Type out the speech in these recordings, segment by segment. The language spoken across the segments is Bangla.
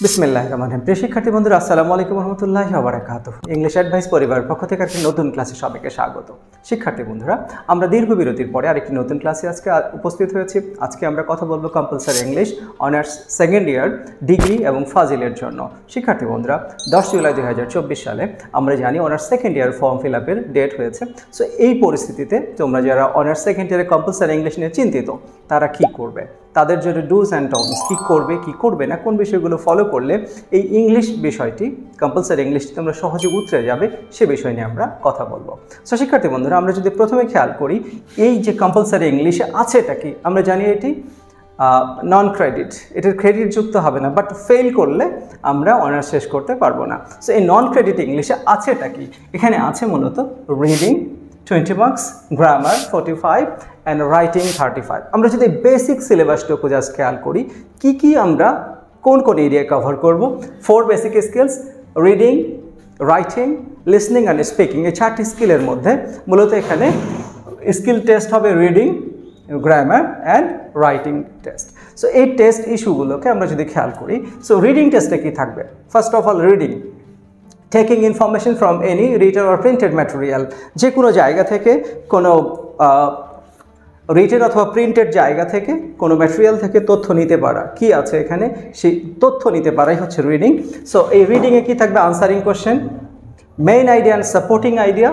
বিসমিল্লাহির রহমানির রহিম। প্রিয় শিক্ষার্থী বন্ধুরা, আসসালামু আলাইকুম রহমতুল্লাহি ওয়া বারাকাতুহু। ইংলিশ অ্যাডভাইস পরিবারের পক্ষ থেকে একটি নতুন ক্লাসে সবাইকে স্বাগত। শিক্ষার্থী বন্ধুরা, আমরা দীর্ঘ বিরতির পরে আরেকটি নতুন ক্লাসে আজকে উপস্থিত হয়েছি। আজকে আমরা কথা বলবো compulsory English honours second year degree এবং ফাজিলের জন্য। শিক্ষার্থী বন্ধুরা, 10 জুলাই 2024 সালে আমরা জানি honours second year form fill আপের ডেট হয়েছে। সো এই পরিস্থিতিতে তোমরা যারা অনার্স সেকেন্ড ইয়ারে কম্পালসারি ইংলিশ নিয়ে চিন্তিত, তারা কি করবে, তাদের জন্য ডুজ অ্যান্ড ডোন্টস, কী করবে কী করবে না, কোন বিষয়গুলো ফলো করলে এই ইংলিশ বিষয়টি কম্পালসারি ইংলিশটি তোমরা সহজে উতরে যাবে, সে বিষয় নিয়ে আমরা কথা বলবো। সো শিক্ষার্থী বন্ধুরা, আমরা যদি প্রথমে খেয়াল করি এই যে কম্পালসারি ইংলিশে আছে এটা কি, আমরা জানি এটি নন ক্রেডিট, এটার ক্রেডিট যুক্ত হবে না, বাট ফেল করলে আমরা অনার্স শেষ করতে পারবো না। সো এই নন ক্রেডিট ইংলিশে আছে এটা কি, এখানে আছে মূলত reading 20 marks, grammar 45 and writing 35। আমরা যদি বেসিক সিলেবাসটুকু জাস্ট খেয়াল করি, কি আমরা কোন এরিয়া কভার করব। 4 basic skills, reading, writing, listening and speaking, এই 4টি স্কিলের মধ্যে মূলত এখানে স্কিল টেস্ট হবে reading, grammar and writing test. So এই টেস্ট ইস্যুগুলোকে আমরা যদি খেয়াল করি, সো রিডিং টেস্টে কী থাকবে? First of all reading, taking information from any written or printed material, যে কোনো জায়গা থেকে, কোনো রিটেন অথবা প্রিন্টেড জায়গা থেকে, কোনো ম্যাটেরিয়াল থেকে তথ্য নিতে পারা, কি আছে এখানে সেই তথ্য নিতে পারাই হচ্ছে রিডিং। সো এই রিডিংয়ে কী থাকবে? Answering question, main idea and supporting idea,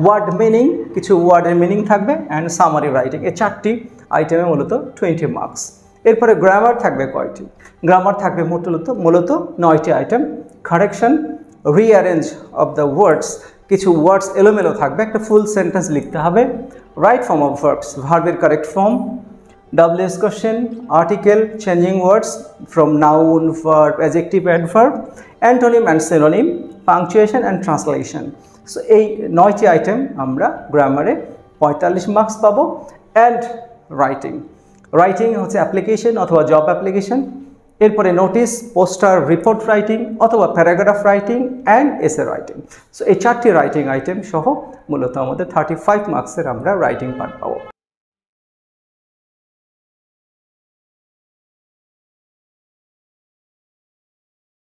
word meaning, কিছু ওয়ার্ডের মিনিং থাকবে, অ্যান্ড সামারি রাইটিং। এই 4টি আইটেমে মূলত 20 মার্কস। এরপরে গ্রামার থাকবে কয়টি? গ্রামার থাকবে মূলত 9টি item. Correction, rearrange of the words, কিছু ওয়ার্ডস এলোমেলো থাকবে, একটা ফুল সেন্টেন্স লিখতে হবে। রাইট ফর্ম অফ ভার্বস, ভার্বের correct form, WH question, article, changing words from noun, verb, adjective, adverb, antonym and synonym, punctuation and translation. So এই 9টি আইটেম আমরা গ্রামারে 45 মার্কস পাবো। অ্যান্ড রাইটিং হচ্ছে অ্যাপ্লিকেশন অথবা জব অ্যাপ্লিকেশন। এরপরে নোটিস, পোস্টার, রিপোর্ট রাইটিং অথবা paragraph writing and essay writing. So এই 4টি রাইটিং আইটেম সহ মূলত আমাদের 35 মার্কসের আমরা রাইটিং পার্ট পাবো।